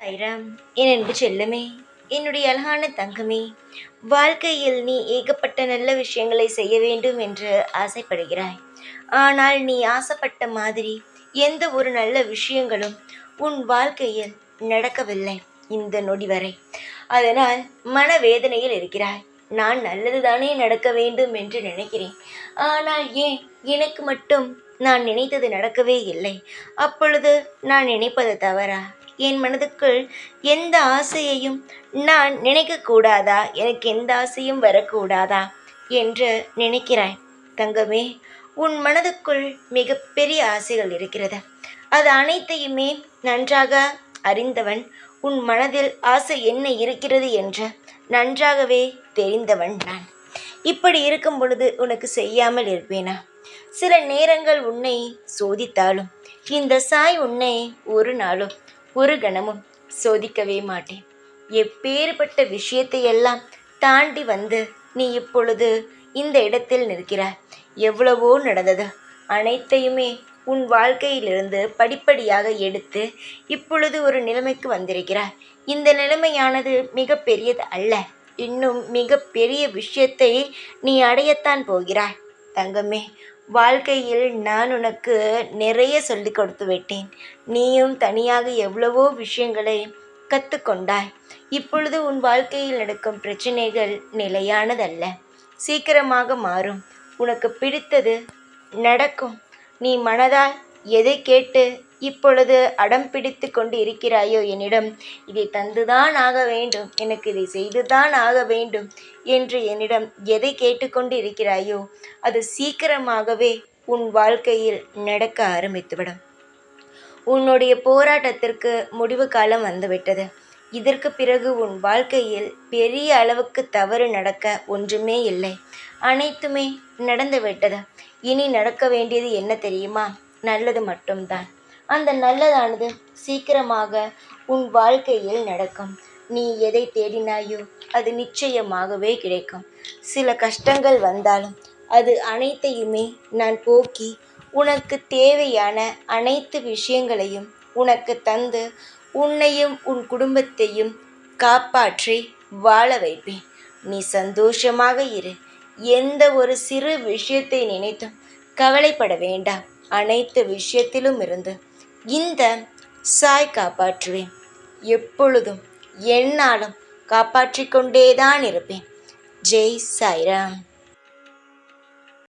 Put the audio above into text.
சாய்ராம். என் அன்பு செல்லமே, என்னுடைய அழகான தங்கமே, வாழ்க்கையில் நீ ஏகப்பட்ட நல்ல விஷயங்களை செய்ய வேண்டும் என்று ஆசைப்படுகிறாய். ஆனால் நீ ஆசைப்பட்ட மாதிரி எந்த ஒரு நல்ல விஷயங்களும் உன் வாழ்க்கையில் நடக்கவில்லை இந்த நொடி வரை. அதனால் மனவேதனையில் இருக்கிறாய். நான் நல்லது தானே நடக்க வேண்டும் என்று நினைக்கிறேன். ஆனால் ஏன் எனக்கு மட்டும் நான் நினைத்தது நடக்கவே இல்லை? அப்பொழுது நான் நினைப்பது தவறா? என் மனதுக்குள் எந்த ஆசையையும் நான் நினைக்கக்கூடாதா? எனக்கு எந்த ஆசையும் வரக்கூடாதா என்று நினைக்கிறாய். தங்கமே, உன் மனதுக்குள் மிகப்பெரிய ஆசைகள் இருக்கிறது. அது அனைத்தையுமே நன்றாக அறிந்தவன். உன் மனதில் ஆசை என்ன இருக்கிறது என்று நன்றாகவே தெரிந்தவன் நான். இப்படி இருக்கும் பொழுது உனக்கு செய்யாமல் இருப்பேனா? சில நேரங்கள் உன்னை சோதித்தாலும் இந்த சாய் உன்னை ஒரு நாளும் ஒரு கணமும் சோதிக்கவே மாட்டேன். எப்பேற்பட்ட விஷயத்தையெல்லாம் தாண்டி வந்து நீ இப்பொழுது இந்த இடத்தில் நிற்கிறாய். எவ்வளவோ நடந்தது. அனைத்தையுமே உன் வாழ்க்கையிலிருந்து படிப்படியாக எடுத்து இப்பொழுது ஒரு நிலைமைக்கு வந்திருக்கிறாய். இந்த நிலைமையானது மிக பெரியது அல்ல. இன்னும் மிக பெரிய விஷயத்தை நீ அடையத்தான் போகிறாய். தங்கமே, வாழ்க்கையில் நான் உனக்கு நிறைய சொல்லி கொடுத்து விட்டேன். நீயும் தனியாக எவ்வளவோ விஷயங்களை கற்றுக்கொண்டாய். இப்பொழுது உன் வாழ்க்கையில் நடக்கும் பிரச்சனைகள் நிலையானதல்ல, சீக்கிரமாக மாறும். உனக்கு பிடித்தது நடக்கும். நீ மனதால் எதை கேட்டு இப்பொழுது அடம் பிடித்து கொண்டு இருக்கிறாயோ என்னிடம், இதை தந்துதான் ஆக வேண்டும், எனக்கு இதை செய்துதான் ஆக வேண்டும் என்று என்னிடம் எதை கேட்டுக்கொண்டு இருக்கிறாயோ அது சீக்கிரமாகவே உன் வாழ்க்கையில் நடக்க ஆரம்பித்துவிடும். உன்னுடைய போராட்டத்திற்கு முடிவு காலம் வந்துவிட்டது. இதற்கு பிறகு உன் வாழ்க்கையில் பெரிய அளவுக்கு தவறு நடக்க ஒன்றுமே இல்லை. அனைத்துமே நடந்துவிட்டது. இனி நடக்க வேண்டியது என்ன தெரியுமா? நல்லது மட்டும்தான். அந்த நல்லதானது சீக்கிரமாக உன் வாழ்க்கையில் நடக்கும். நீ எதை தேடினாயோ அது நிச்சயமாகவே கிடைக்கும். சில கஷ்டங்கள் வந்தாலும் அது அனைத்தையுமே நான் போக்கி உனக்கு தேவையான அனைத்து விஷயங்களையும் உனக்கு தந்து உன்னையும் உன் குடும்பத்தையும் காப்பாற்றி வாழ வைப்பேன். நீ சந்தோஷமாக இரு. எந்த ஒரு சிறு விஷயத்தை நினைத்தும் கவலைப்பட வேண்டாம். அனைத்து விஷயத்திலும் இருந்து இந்த சாய் காப்பாற்றுவேன். எப்பொழுதும் எந்நாளும் காப்பாற்றிக் கொண்டேதான் இருப்பேன். ஜெய் சாய்ராம்.